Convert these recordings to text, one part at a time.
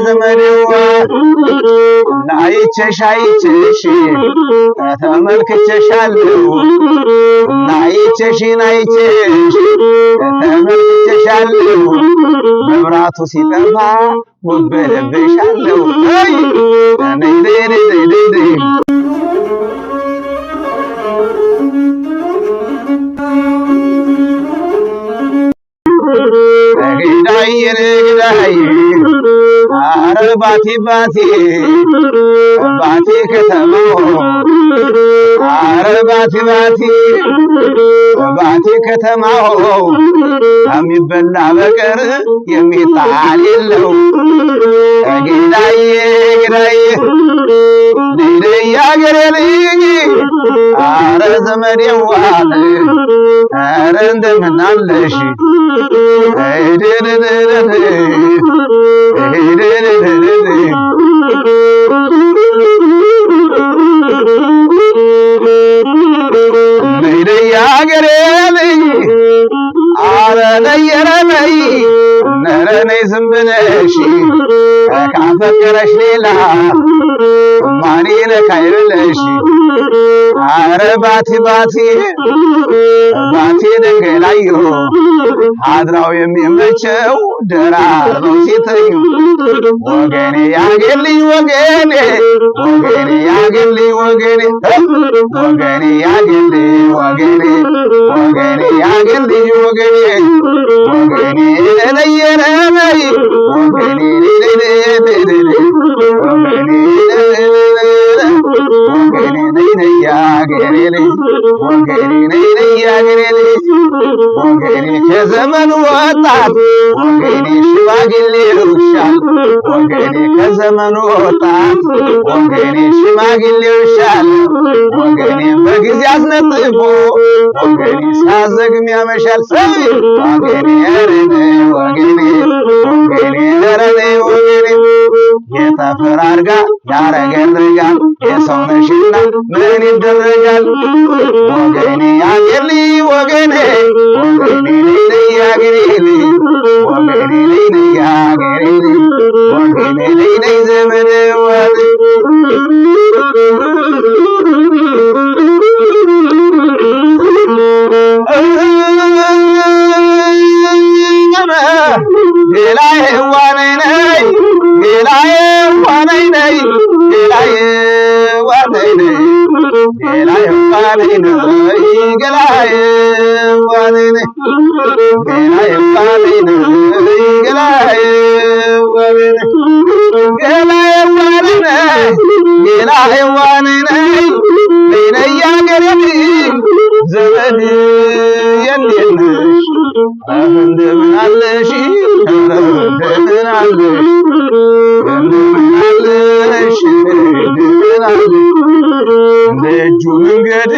ዘመዴዋ ናይቼሽ አይቼሽ ተመልክቼሻለሁ ናይቼሽ ተመልክቼሻለሁ መብራቱ ሲጠፋ ወበለብሻለሁ ገዳይ አረ ባቲ ከተማው አረ ባቲ ከተማው የሚበላ በቀር የሚጣል የለው ገዳይ ያገሬ ልጅ አረ ዘመዴዋ አረ እንደምን አለሽ ያገሬ ልጅ አረ ነየረነይ ነረነይ ዝም ብለሽ ካፈቀረሽ ሌላ ማን ይነካኝ ብለሽ አረ ባቲ ደንገላዮ አድራው የሚመቸው ደራርበው ሲተኙ ወገኔ ያገልኝ ወገኔ ለየረመይ ወገኔ ከዘመኑ ወጣት ወገኔ ሽማግሌ ይሻል ወገኔ ከዘመኑ ወጣት ወገኔ ሽማግሌ ይሻል ወገኔ በጊዜ አስነጥፎ ወገኔ ሳዘግም ያመሻል ወገኔ ወገኔ የተፈራርጋ ያረገርጋል የሰው ነሽና ምን ይደረጋል ወገኔ ያገልኝ ወገኔ ዘመን ዘመን የኔነሽ እንደምን አለሽ እንደምን አለሽ ለእጁ መንገድ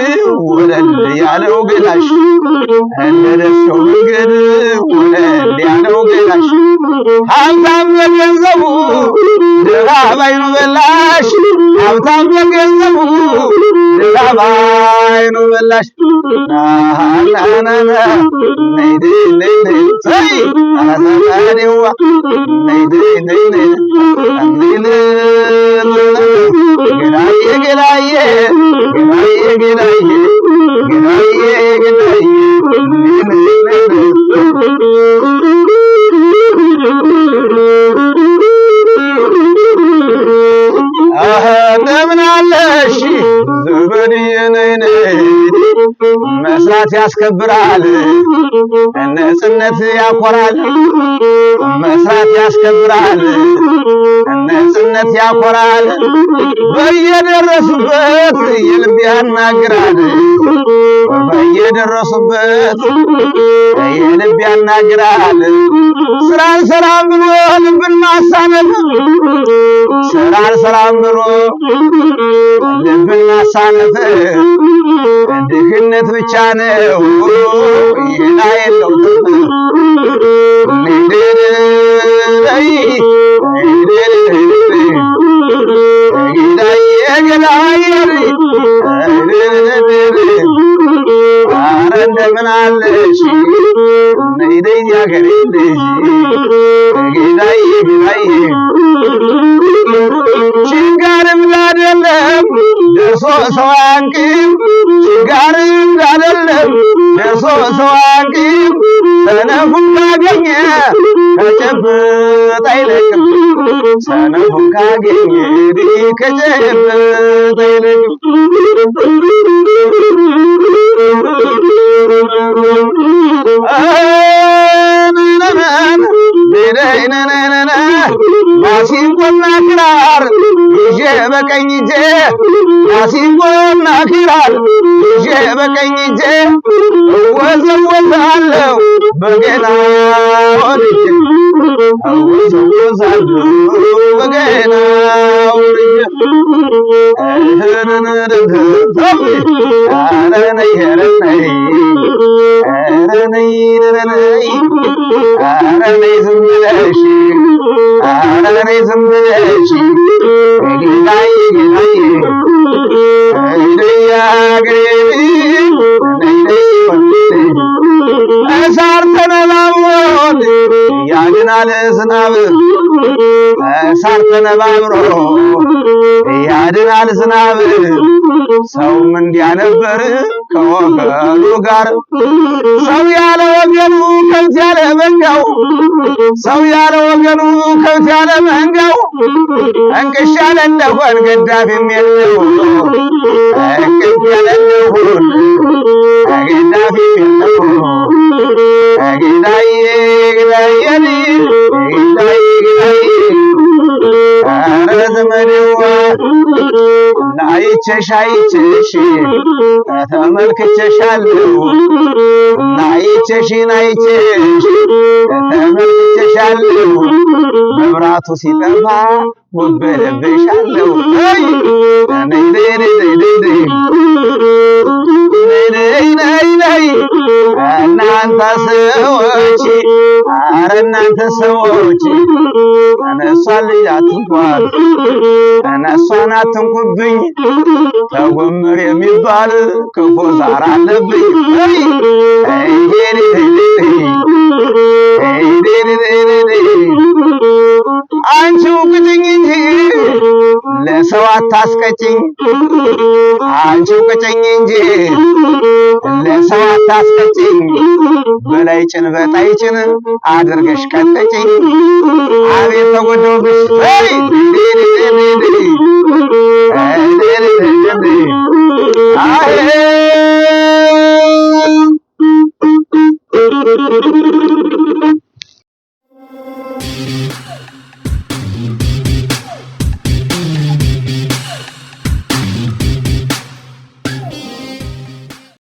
ወለል ያለው ገላሽ እንደደሰው መንገድ ወለል ያለው ገላሽ ሀብታም በገንዘቡ ድሃ ባይኑ በላሽ ሀብታም በገንዘቡ ድሃ ባይኑ በላሽ ናናና ነይድ ሰይ አሰማዴዋ ነይድ ገላዬ እንደምን አለሽ ዘመድዬ መስራት ያስከብራል ነጽነት ያኮራል መስራት ያስከብራል ነጽነት ያኮራል በየደረሱበት የልብ ያናግራል በየደረሱበት የልብ ያናግራል ስራን ሰላም ብሎ ልብን ማሳነፍ ስራን ሰላም ብሎ ልብን ማሳነፍ ድህነት ብቻ ነው ይና የለው እንደምን አለሽ ነይደኛ ገሬ ልጅ ጌዳዬ ሰው አንቂም ችጋር እንዳደለም ደርሶ ሰው አንቂም ሰነፉን ካገኘ ከጨበጥ አይለቅም ሰነፉን ካገኘ ከጨበጥ አይለቅም ማሲንቆና ክራር ይዤ በቀኝ እጄ ማሲንቆና ክራር ይዤ በቀኝ እጄ እወዘወዛለሁ በገና ወድጄ እወዘወዛለሁ በገና ወድጄ ኧረ ነይ ኧረ ነይ ኧረ ነይ ኧረ ነይ ኧረ ነይ ዝም ብለሽ ኧረ ነይ ዝም ብለሽ ጌታዬ ጌታዬ ነይ አገሬ ነይ ነይ እሳር ተነባብሮት ያድናል ዝናብ እሳር ተነባብሮ ያድናል ዝናብ ሰውም እንዲያ ነበር ከወገኑ ጋር ሰው ያለ ወገኑ ከብት ያለ መንጋው ሰው ያለ ወገኑ ከብት ያለ መንጋው እንቅሽ ያለ እንደሆን ገዳፊም የለው እንቅሽ ያለ እንደሆን ገዳፊም የለው ጌታዬ ጌታዬ ጌታዬ ጌታዬ ኧረ ዘመዴዋ አይቼሽ አይቼሽ ተመልክቼሻለሁ አይቼሽን አይቼሽ ተመልክቼሻለሁ መብራቱ ሲጠፋ ወበለብሻለሁ ነይ ነይ ነይ ነይ ነይ እናንተ ሰዎች ኧረ እናንተ ሰዎች እነሷን ልጅ አትንኳት እነሷን አትንኩብኝ ተጎመር የሚባል ክፉ ዛር አለብኝ አንቺው ቅጭኝ እንጂ ለሰው አታስቀጭኝ አንቺው ቅጭኝ እንጂ ለሰው አታስቀጭኝ በላይ ጭን በታይ ጭን አድርገሽ ቀጠጭኝ አቤት ተጎደውብሽ